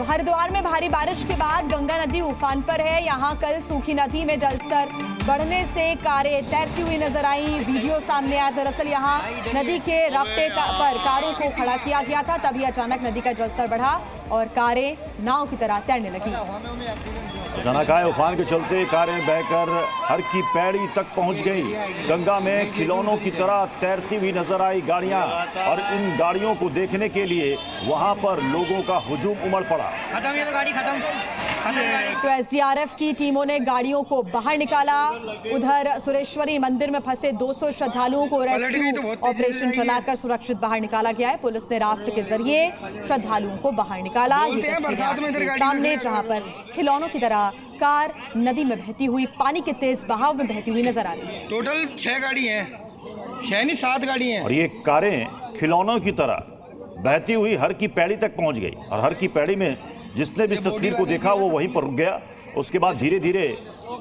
हरिद्वार में भारी बारिश के बाद गंगा नदी उफान पर है। यहां कल सूखी नदी में जलस्तर बढ़ने से कारें तैरती हुई नजर आई। वीडियो सामने आया। दरअसल यहां नदी के रास्ते पर कारों को खड़ा किया गया था, तभी अचानक नदी का जलस्तर बढ़ा और कारें नाव की तरह तैरने लगी। अचानक आए उफान के चलते कारें बहकर हर की पैड़ी तक पहुंच गई। गंगा में खिलौनों की तरह तैरती हुई नजर आई गाड़ियां, और इन गाड़ियों को देखने के लिए वहां पर लोगों का हुजूम उमड़ पड़ा। खत्म, ये तो गाड़ी खत्म। तो एसडीआरएफ की टीमों ने गाड़ियों को बाहर निकाला। उधर सुरेश्वरी मंदिर में फंसे 200 श्रद्धालुओं को रेस्क्यू ऑपरेशन चलाकर सुरक्षित बाहर निकाला गया है। पुलिस ने राफ्ट के जरिए श्रद्धालुओं को बाहर निकाला। ये तस्वीरें सामने, जहां पर खिलौनों की तरह कार नदी में बहती हुई, पानी के तेज बहाव में बहती हुई नजर आ रही है। टोटल 6 गाड़ी हैं, 6 नहीं 7 गाड़ी हैं। और ये कारें खिलौनों की तरह बहती हुई हर की पैड़ी तक पहुंच गई, और हर की पैड़ी में जिसने भी इस तस्वीर को देखा वो वहीं पर रुक गया। उसके बाद धीरे धीरे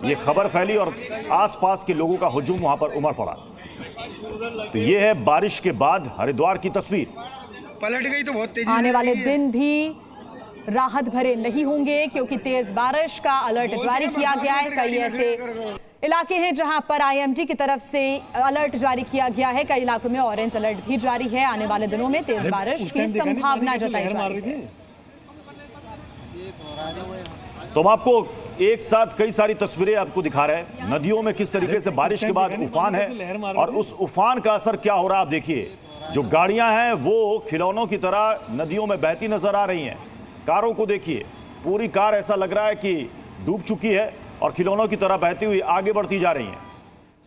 ये खबर फैली और आसपास के लोगों का हुजूम वहां पर उमड़ पड़ा। तो ये है बारिश के बाद हरिद्वार की तस्वीर। पलट गई तो बहुत तेजी। आने वाले दिन भी राहत भरे नहीं होंगे, क्योंकि तेज बारिश का अलर्ट जारी किया गया है। कई ऐसे इलाके हैं जहां पर आईएमडी की तरफ से अलर्ट जारी किया गया है। कई इलाकों में ऑरेंज अलर्ट भी जारी है। आने वाले दिनों में तेज बारिश की संभावना जताई जा रही है। तो हम आपको एक साथ कई सारी तस्वीरें आपको दिखा रहे हैं। नदियों में किस तरीके से बारिश के बाद उफान है, और उस उफान का असर क्या हो रहा है आप देखिए। जो गाड़ियां हैं वो खिलौनों की तरह नदियों में बहती नजर आ रही हैं। कारों को देखिए, पूरी कार ऐसा लग रहा है कि डूब चुकी है और खिलौनों की तरह बहती हुई आगे बढ़ती जा रही हैं।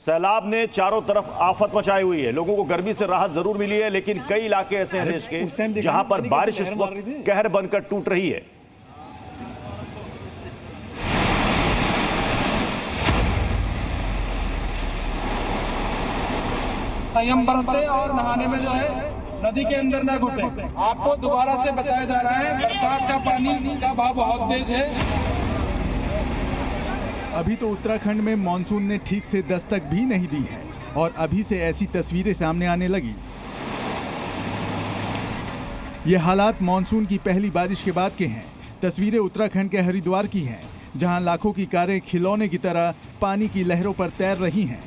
सैलाब ने चारों तरफ आफत मचाई हुई है। लोगों को गर्मी से राहत जरूर मिली है, लेकिन कई इलाके ऐसे हैं देश के जहां पर बारिश इस वक्त कहर बनकर टूट रही है। संयम बरते और नहाने में जो है नदी के अंदर न घुसे। आपको दोबारा से बताया जा रहा है, बरसात का पानी का बहाव बहुत तेज है। अभी तो उत्तराखंड में मॉनसून ने ठीक से दस्तक भी नहीं दी है, और अभी से ऐसी तस्वीरें सामने आने लगी। ये हालात मॉनसून की पहली बारिश के बाद के हैं। तस्वीरें उत्तराखंड के हरिद्वार की हैं, जहां लाखों की कारें खिलौने की तरह पानी की लहरों पर तैर रही हैं।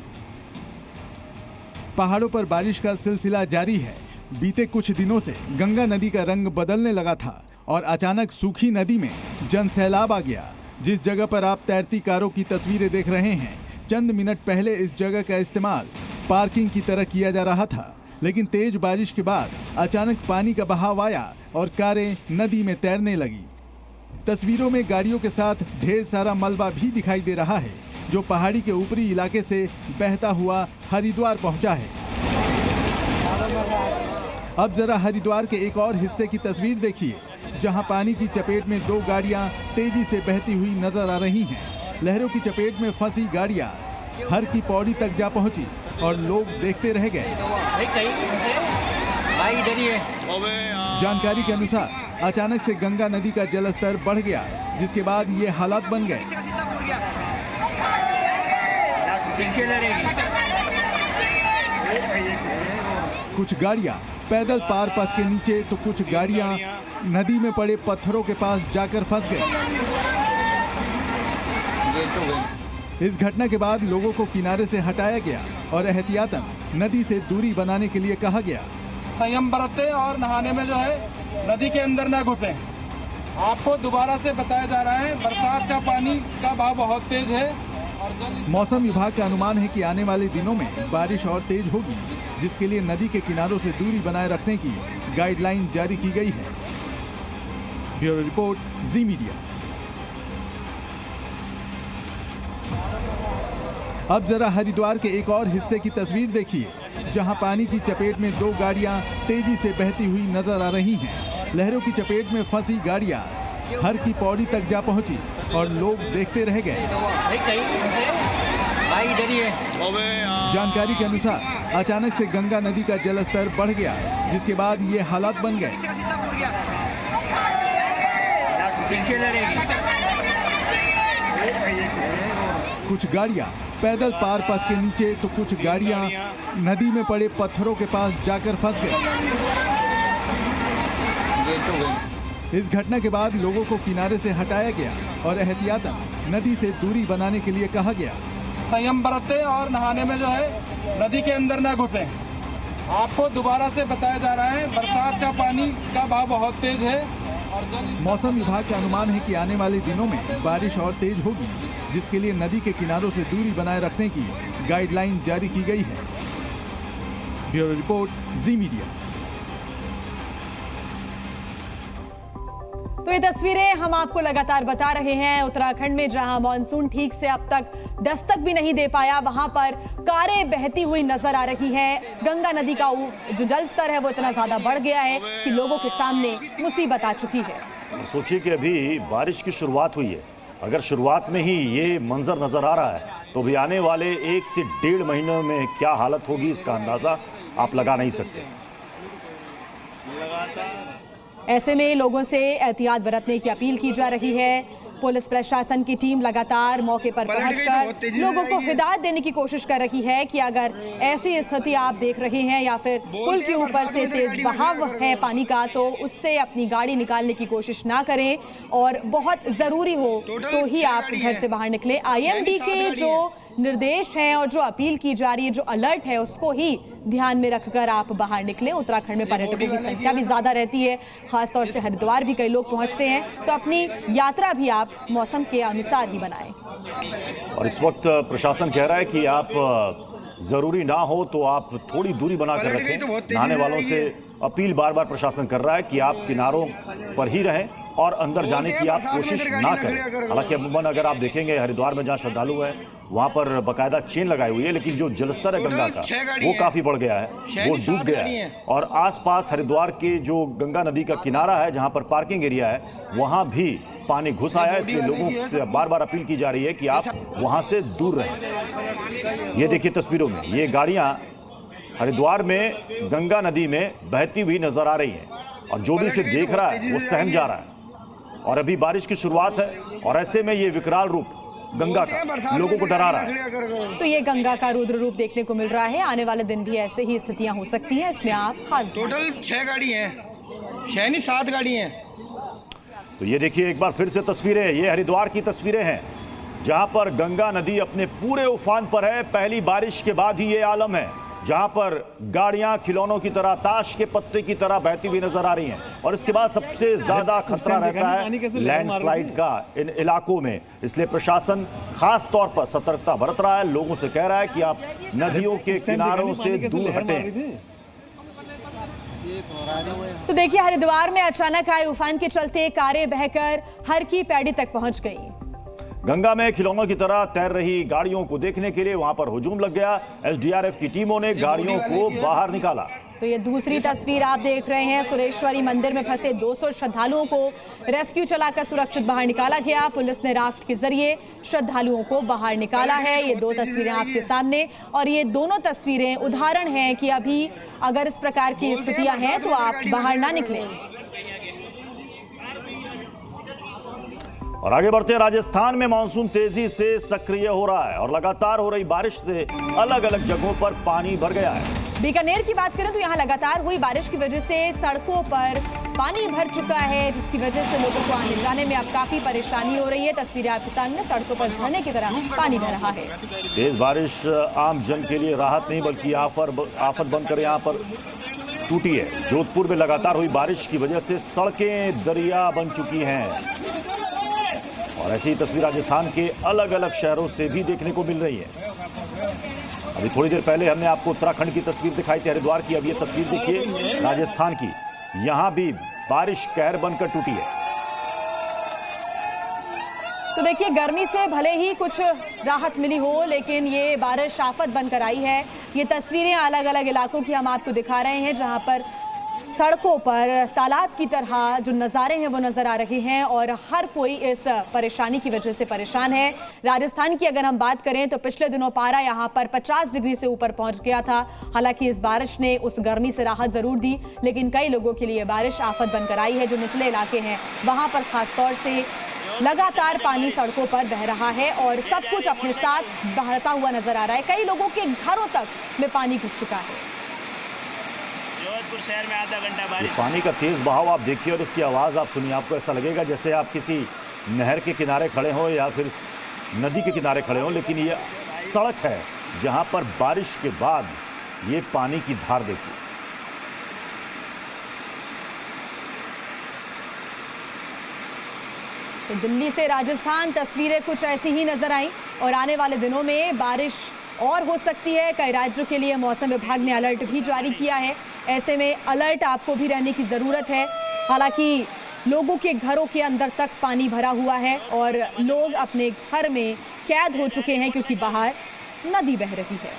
पहाड़ों पर बारिश का सिलसिला जारी है। बीते कुछ दिनों से गंगा नदी का रंग बदलने लगा था, और अचानक सूखी नदी में जनसैलाब आ गया। जिस जगह पर आप तैरती कारों की तस्वीरें देख रहे हैं, चंद मिनट पहले इस जगह का इस्तेमाल पार्किंग की तरह किया जा रहा था, लेकिन तेज बारिश के बाद अचानक पानी का बहाव आया और कारें नदी में तैरने लगी। तस्वीरों में गाड़ियों के साथ ढेर सारा मलबा भी दिखाई दे रहा है, जो पहाड़ी के ऊपरी इलाके से बहता हुआ हरिद्वार पहुंचा है। अब जरा हरिद्वार के एक और हिस्से की तस्वीर देखिए, जहां पानी की चपेट में 2 गाड़ियां तेजी से बहती हुई नजर आ रही हैं। लहरों की चपेट में फंसी गाड़ियां हर की पौड़ी तक जा पहुंची, और लोग देखते रह गए। जानकारी के अनुसार अचानक से गंगा नदी का जलस्तर बढ़ गया, जिसके बाद ये हालात बन गए। कुछ गाड़ियां पैदल पार पथ के नीचे, तो कुछ गाड़ियां नदी में पड़े पत्थरों के पास जाकर फंस गई। इस घटना के बाद लोगों को किनारे से हटाया गया और एहतियातन नदी से दूरी बनाने के लिए कहा गया। संयम बरते और नहाने में जो है नदी के अंदर न घुसे। आपको दोबारा से बताया जा रहा है, बरसात का पानी का बहाव बहुत तेज है। मौसम विभाग का अनुमान है कि आने वाले दिनों में बारिश और तेज होगी, जिसके लिए नदी के किनारों से दूरी बनाए रखने की गाइडलाइन जारी की गई है। ब्यूरो रिपोर्ट, जी मीडिया। अब जरा हरिद्वार के एक और हिस्से की तस्वीर देखिए, जहां पानी की चपेट में 2 गाड़ियां तेजी से बहती हुई नजर आ रही हैं। लहरों की चपेट में फंसी गाड़ियां हर की पौड़ी तक जा पहुंची, और लोग देखते रह गए। जानकारी के अनुसार अचानक से गंगा नदी का जलस्तर बढ़ गया, जिसके बाद ये हालात बन गए। कुछ गाड़ियां पैदल पार पथ के नीचे, तो कुछ गाड़ियां नदी में पड़े पत्थरों के पास जाकर फंस गई। इस घटना के बाद लोगों को किनारे से हटाया गया और एहतियातन नदी से दूरी बनाने के लिए कहा गया। संयम बरतें और नहाने में जो है नदी के अंदर न घुसें। आपको दोबारा से बताया जा रहा है बरसात का पानी का बहाव बहुत तेज है और मौसम विभाग का अनुमान है कि आने वाले दिनों में बारिश और तेज होगी, जिसके लिए नदी के किनारों से दूरी बनाए रखने की गाइडलाइन जारी की गई है। ब्यूरो रिपोर्ट, जी मीडिया। तो ये तस्वीरें हम आपको लगातार बता रहे हैं उत्तराखंड में, जहां मानसून ठीक से अब तक दस्तक भी नहीं दे पाया, वहां पर कारें बहती हुई नजर आ रही है। गंगा नदी का जो जल स्तर है वो इतना ज्यादा बढ़ गया है कि लोगों के सामने मुसीबत आ चुकी है। सोचिए कि अभी बारिश की शुरुआत हुई है, अगर शुरुआत में ही ये मंजर नजर आ रहा है तो भी आने वाले 1 से 1.5 महीनों में क्या हालत होगी इसका अंदाजा आप लगा नहीं सकते। ऐसे में लोगों से एहतियात बरतने की अपील की जा रही है। पुलिस प्रशासन की टीम लगातार मौके पर पहुंचकर लोगों को हिदायत देने की कोशिश कर रही है कि अगर ऐसी स्थिति आप देख रहे हैं या फिर पुल के ऊपर से तेज बहाव है पानी का, तो उससे अपनी गाड़ी निकालने की कोशिश ना करें और बहुत जरूरी हो तो ही आप घर से बाहर निकलें। आईएमडी के जो निर्देश हैं और जो अपील की जा रही है, जो अलर्ट है, उसको ही ध्यान में रखकर आप बाहर निकलें। उत्तराखंड में पर्यटकों की संख्या भी ज्यादा रहती है, खासतौर से हरिद्वार भी कई लोग पहुंचते हैं, तो अपनी यात्रा भी आप मौसम के अनुसार ही बनाएं। और इस वक्त प्रशासन कह रहा है कि आप जरूरी ना हो तो आप थोड़ी दूरी बनाकर रखें। नहाने वालों से अपील बार बार प्रशासन कर रहा है कि आप किनारों पर ही रहें और अंदर जाने की आप कोशिश ना करें। हालांकि अमूमन अगर आप देखेंगे हरिद्वार में जहाँ श्रद्धालु है वहाँ पर बाकायदा चेन लगाई हुई है, लेकिन जो जलस्तर है गंगा का वो काफी बढ़ गया है, वो डूब गया है। और आसपास हरिद्वार के जो गंगा नदी का किनारा है जहाँ पर पार्किंग एरिया है वहाँ भी पानी घुस आया है। इसलिए लोगों से बार बार अपील की जा रही है कि आप वहाँ से दूर रहें। ये देखिए तस्वीरों में ये गाड़ियाँ हरिद्वार में गंगा नदी में बहती हुई नजर आ रही हैं और जो भी इसे देख रहा है वो सहम जा रहा है। और अभी बारिश की शुरुआत है और ऐसे में ये विकराल रूप गंगा का लोगों को डरा रहा है। तो ये गंगा का रुद्र रूप देखने को मिल रहा है। आने वाले दिन भी ऐसे ही स्थितियां हो सकती हैं, इसमें आप खास टोटल 6 गाड़ी हैं, 6 नहीं 7 गाड़ी हैं। तो ये देखिए एक बार फिर से तस्वीरें, ये हरिद्वार की तस्वीरें हैं जहां पर गंगा नदी अपने पूरे उफान पर है। पहली बारिश के बाद ही ये आलम है जहां पर गाड़ियां खिलौनों की तरह, ताश के पत्ते की तरह बहती हुई नजर आ रही हैं। और इसके बाद सबसे ज्यादा खतरा रहता है लैंडस्लाइड का इन इलाकों में, इसलिए प्रशासन खास तौर पर सतर्कता बरत रहा है, लोगों से कह रहा है कि आप नदियों के किनारों से दूर हटें। तो देखिए हरिद्वार में अचानक आए उफान के चलते कारें बहकर हर की पैड़ी तक पहुंच गई। गंगा में खिलौनों की तरह तैर रही गाड़ियों को देखने के लिए वहां पर हुजूम लग गया। एसडीआरएफ की टीमों ने गाड़ियों को बाहर निकाला। तो ये दूसरी तस्वीर आप देख रहे हैं, सुरेश्वरी मंदिर में फंसे 200 श्रद्धालुओं को रेस्क्यू चलाकर सुरक्षित बाहर निकाला गया। पुलिस ने राफ्ट के जरिए श्रद्धालुओं को बाहर निकाला है। ये 2 तस्वीरें आपके सामने, और ये दोनों तस्वीरें उदाहरण हैं कि अभी अगर इस प्रकार की स्थितियां हैं तो आप बाहर ना निकलें। और आगे बढ़ते हैं, राजस्थान में मानसून तेजी से सक्रिय हो रहा है और लगातार हो रही बारिश से अलग अलग जगहों पर पानी भर गया है। बीकानेर की बात करें तो यहाँ लगातार हुई बारिश की वजह से सड़कों पर पानी भर चुका है, जिसकी वजह से लोगों को आने जाने में अब काफी परेशानी हो रही है। तस्वीरें आपके सामने, सड़कों पर झरने की तरह पानी बह रहा है। तेज बारिश आम जन के लिए राहत नहीं बल्कि आफत बनकर यहाँ पर टूटी है। जोधपुर में लगातार हुई बारिश की वजह से सड़कें दरिया बन चुकी हैं और ऐसी तस्वीर राजस्थान के अलग अलग शहरों से भी देखने को मिल रही है। अभी थोड़ी देर पहले हमने आपको उत्तराखंड की तस्वीर दिखाई थी, हरिद्वार की। अब ये तस्वीर देखिए राजस्थान की, यहां भी बारिश कहर बनकर टूटी है। तो देखिए गर्मी से भले ही कुछ राहत मिली हो, लेकिन ये बारिश आफत बनकर आई है। ये तस्वीरें अलग अलग इलाकों की हम आपको दिखा रहे हैं, जहां पर सड़कों पर तालाब की तरह जो नज़ारे हैं वो नज़र आ रहे हैं और हर कोई इस परेशानी की वजह से परेशान है। राजस्थान की अगर हम बात करें तो पिछले दिनों पारा यहाँ पर 50 डिग्री से ऊपर पहुंच गया था। हालांकि इस बारिश ने उस गर्मी से राहत जरूर दी, लेकिन कई लोगों के लिए बारिश आफत बनकर आई है। जो निचले इलाके हैं वहाँ पर खासतौर से लगातार पानी सड़कों पर बह रहा है और सब कुछ अपने साथ बहता हुआ नजर आ रहा है। कई लोगों के घरों तक में पानी घुस चुका है। जौहरपुर शहर में आधा घंटा ये बारिश। पानी का तेज बहाव आप देखिए और इसकी आवाज़ आप सुनिए, आपको ऐसा लगेगा जैसे आप किसी नहर के किनारे खड़े हों या फिर नदी के किनारे खड़े हों, लेकिन ये सड़क है जहां पर बारिश के बाद ये पानी की धार देखिए। तो दिल्ली से राजस्थान तस्वीरें कुछ ऐसी ही नजर आई और आने वाले दिनों में बारिश और हो सकती है। कई राज्यों के लिए मौसम विभाग ने अलर्ट भी जारी किया है। ऐसे में अलर्ट आपको भी रहने की ज़रूरत है। हालांकि लोगों के घरों के अंदर तक पानी भरा हुआ है और लोग अपने घर में कैद हो चुके हैं क्योंकि बाहर नदी बह रही है।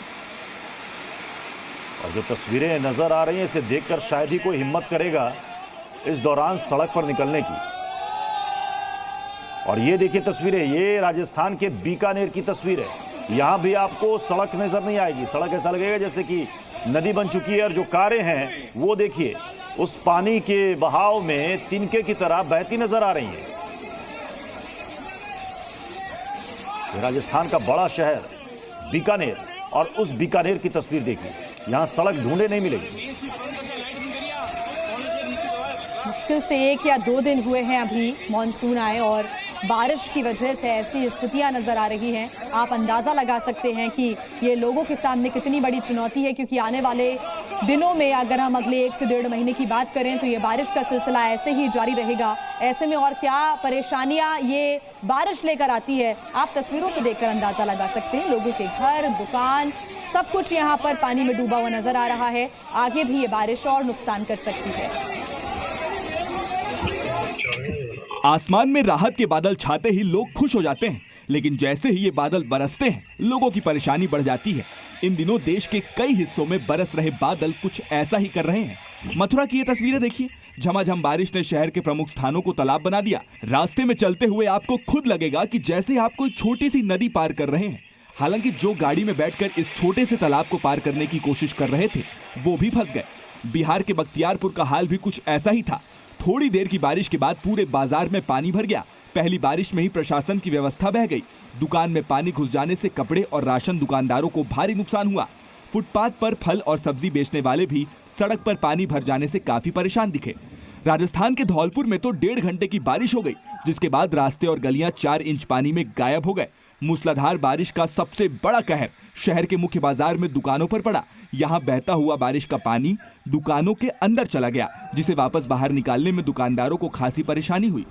और जो तस्वीरें नजर आ रही हैं इसे देखकर शायद ही कोई हिम्मत करेगा इस दौरान सड़क पर निकलने की। और ये देखिए तस्वीरें, ये राजस्थान के बीकानेर की तस्वीर है। यहां भी आपको सड़क नजर नहीं आएगी, सड़क ऐसा लगेगा जैसे कि नदी बन चुकी है और जो कारें हैं वो देखिए उस पानी के बहाव में तिनके की तरह बहती नजर आ रही हैं। ये राजस्थान का बड़ा शहर बीकानेर और उस बीकानेर की तस्वीर देखिए, यहां सड़क ढूंढे नहीं मिलेगी। मुश्किल से 1 या 2 दिन हुए हैं अभी मॉनसून आए और बारिश की वजह से ऐसी स्थितियां नजर आ रही हैं। आप अंदाजा लगा सकते हैं कि ये लोगों के सामने कितनी बड़ी चुनौती है, क्योंकि आने वाले दिनों में अगर हम अगले 1 से 1.5 महीने की बात करें तो ये बारिश का सिलसिला ऐसे ही जारी रहेगा। ऐसे में और क्या परेशानियां ये बारिश लेकर आती है, आप तस्वीरों से देखकर अंदाजा लगा सकते हैं। लोगों के घर, दुकान, सब कुछ यहाँ पर पानी में डूबा हुआ नजर आ रहा है। आगे भी ये बारिश और नुकसान कर सकती है। आसमान में राहत के बादल छाते ही लोग खुश हो जाते हैं, लेकिन जैसे ही ये बादल बरसते हैं लोगों की परेशानी बढ़ जाती है। इन दिनों देश के कई हिस्सों में बरस रहे बादल कुछ ऐसा ही कर रहे हैं। मथुरा की ये तस्वीरें देखिए, झमाझम बारिश ने शहर के प्रमुख स्थानों को तालाब बना दिया। रास्ते में चलते हुए आपको खुद लगेगा कि जैसे आप कोई छोटी सी नदी पार कर रहे हैं। हालांकि जो गाड़ी में बैठकर इस छोटे से तालाब को पार करने की कोशिश कर रहे थे वो भी फंस गए। बिहार के बख्तियारपुर का हाल भी कुछ ऐसा ही था। थोड़ी देर की बारिश के बाद पूरे बाजार में पानी भर गया। पहली बारिश में ही प्रशासन की व्यवस्था बह गई। दुकान में पानी घुस जाने से कपड़े और राशन दुकानदारों को भारी नुकसान हुआ। फुटपाथ पर फल और सब्जी बेचने वाले भी सड़क पर पानी भर जाने से काफी परेशान दिखे। राजस्थान के धौलपुर में तो 1.5 घंटे की बारिश हो गई, जिसके बाद रास्ते और गलियां 4 इंच पानी में गायब हो गए। मूसलाधार बारिश का सबसे बड़ा कहर शहर के मुख्य बाजार में दुकानों पर पड़ा। यहाँ बहता हुआ बारिश का पानी दुकानों के अंदर चला गया, जिसे वापस बाहर निकालने में दुकानदारों को खासी परेशानी हुई।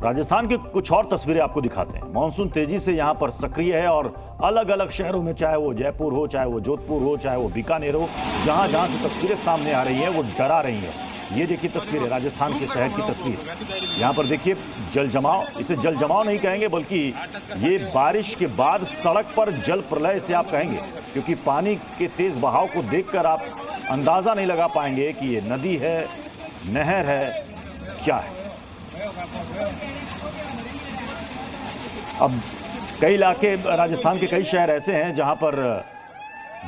राजस्थान की कुछ और तस्वीरें आपको दिखाते हैं। मानसून तेजी से यहाँ पर सक्रिय है और अलग अलग शहरों में, चाहे वो जयपुर हो, चाहे वो जोधपुर हो, चाहे वो बीकानेर हो, जहां जहां से तस्वीरें सामने आ रही हैं वो डरा रही हैं। ये देखिए तस्वीरें, राजस्थान के शहर की तस्वीर। यहाँ पर देखिए जल जमाव, इसे जल जमाव नहीं कहेंगे बल्कि ये बारिश के बाद सड़क पर जल प्रलय इसे आप कहेंगे, क्योंकि पानी के तेज बहाव को देखकर आप अंदाजा नहीं लगा पाएंगे कि ये नदी है, नहर है, क्या है। अब कई इलाके, राजस्थान के कई शहर ऐसे हैं जहां पर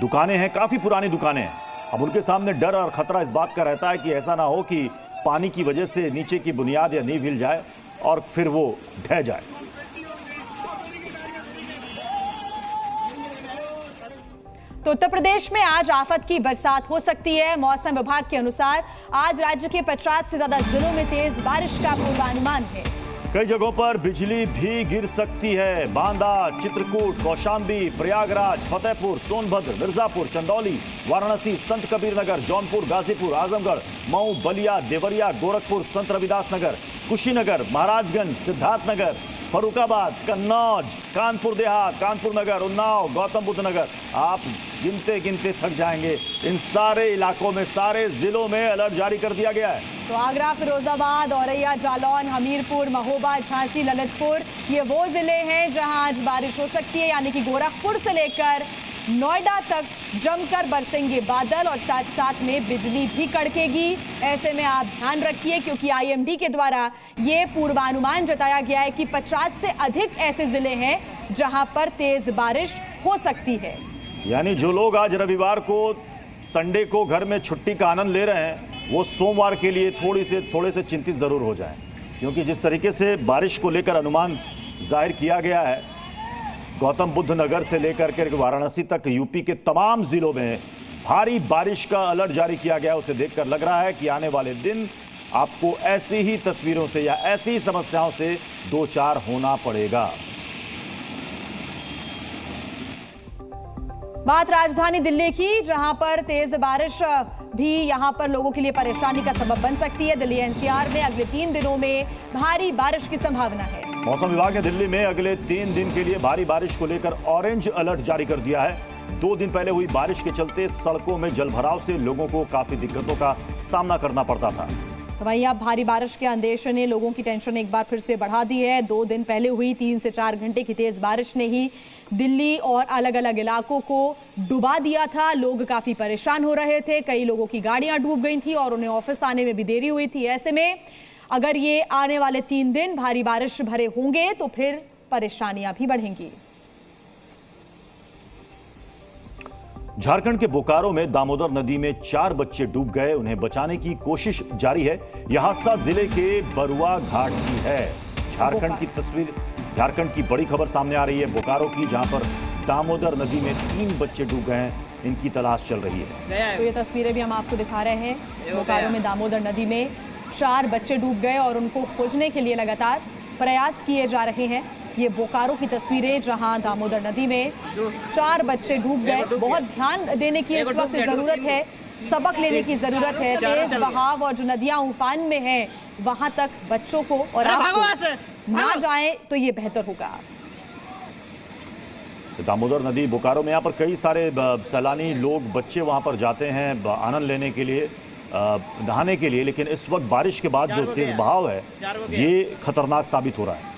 दुकानें हैं, काफी पुरानी दुकानें हैं। अब उनके सामने डर और खतरा इस बात का रहता है कि ऐसा ना हो कि पानी की वजह से नीचे की बुनियाद या नींव हिल जाए और फिर वो ढह जाए। तो उत्तर प्रदेश में आज आफत की बरसात हो सकती है। मौसम विभाग के अनुसार आज राज्य के 50 से ज्यादा जिलों में तेज बारिश का पूर्वानुमान है। कई जगहों पर बिजली भी गिर सकती है। बांदा, चित्रकूट, कौशाम्बी, प्रयागराज, फतेहपुर, सोनभद्र, मिर्जापुर, चंदौली, वाराणसी, संत कबीर नगर, जौनपुर, गाजीपुर, आजमगढ़, मऊ, बलिया, देवरिया, गोरखपुर, संत रविदास नगर, कुशीनगर, महाराजगंज, सिद्धार्थनगर, फरुखाबाद, कन्नौज, कानपुर देहात, कानपुर नगर, उन्नाव, गौतम बुद्ध नगर, आप गिनते गिनते थक जाएंगे। इन सारे इलाकों में, सारे जिलों में अलर्ट जारी कर दिया गया है। तो आगरा, फिरोजाबाद, औरैया, जालौन, हमीरपुर, महोबा, झांसी, ललितपुर, ये वो जिले हैं जहां आज बारिश हो सकती है। यानी कि गोरखपुर से लेकर नोएडा तक जमकर बरसेंगे बादल और साथ साथ में बिजली भी कड़केगी। ऐसे में आप ध्यान रखिए, क्योंकि आईएमडी के द्वारा ये पूर्वानुमान जताया गया है कि 50 से अधिक ऐसे जिले हैं जहां पर तेज बारिश हो सकती है। यानी जो लोग आज रविवार को, संडे को घर में छुट्टी का आनंद ले रहे हैं, वो सोमवार के लिए थोड़े से चिंतित जरूर हो जाएं, क्योंकि जिस तरीके से बारिश को लेकर अनुमान जाहिर किया गया है, गौतम बुद्ध नगर से लेकर के वाराणसी तक यूपी के तमाम जिलों में भारी बारिश का अलर्ट जारी किया गया, उसे देखकर लग रहा है कि आने वाले दिन आपको ऐसी ही तस्वीरों से या ऐसी ही समस्याओं से दो चार होना पड़ेगा। बात राजधानी दिल्ली की, जहां पर तेज बारिश भी यहां पर लोगों के लिए परेशानी का सबब बन सकती है। दिल्ली एनसीआर में अगले 3 दिनों में भारी बारिश की संभावना है। मौसम विभाग ने दिल्ली में अगले 3 दिन के लिए भारी बारिश को लेकर ऑरेंज अलर्ट जारी कर दिया है। 2 दिन पहले हुई बारिश के चलते सड़कों में जलभराव से लोगों को काफी दिक्कतों का सामना करना पड़ता था। तो वहीं अब भारी बारिश के अंदेशे ने लोगों की टेंशन एक बार फिर से बढ़ा दी है। 2 दिन पहले हुई 3 से 4 घंटे की तेज बारिश ने ही दिल्ली और अलग अलग इलाकों को डुबा दिया था। लोग काफी परेशान हो रहे थे, कई लोगों की गाड़ियां डूब गई थी और उन्हें ऑफिस आने में भी देरी हुई थी। ऐसे में अगर ये आने वाले 3 दिन भारी बारिश भरे होंगे तो फिर परेशानियां भी बढ़ेंगी। झारखंड के बोकारो में दामोदर नदी में 4 बच्चे डूब गए, उन्हें बचाने की कोशिश जारी है। यह हादसा जिले के बरुआ घाट की है। झारखंड की तस्वीर, झारखंड की बड़ी खबर सामने आ रही है बोकारो की, जहां पर दामोदर नदी में 3 बच्चे डूब गए हैं, इनकी तलाश चल रही है। तो ये तस्वीरें भी हम आपको दिखा रहे हैं। बोकारो में दामोदर नदी में 4 बच्चे डूब गए और उनको खोजने के लिए लगातार प्रयास किए जा रहे हैं। ये बोकारो की तस्वीरें, जहां दामोदर नदी में 4 बच्चे डूब गए। बहुत ध्यान देने की इस वक्त जरूरत है, सबक लेने की जरूरत है। तेज बहाव और जो नदियां उफान में हैं, वहां तक बच्चों को और आपको ना जाए तो ये बेहतर होगा। दामोदर नदी बोकारो में, यहाँ पर कई सारे सैलानी लोग, बच्चे वहां पर जाते हैं आनंद लेने के लिए, नहाने के लिए, लेकिन इस वक्त बारिश के बाद जो तेज बहाव है ये खतरनाक साबित हो रहा है।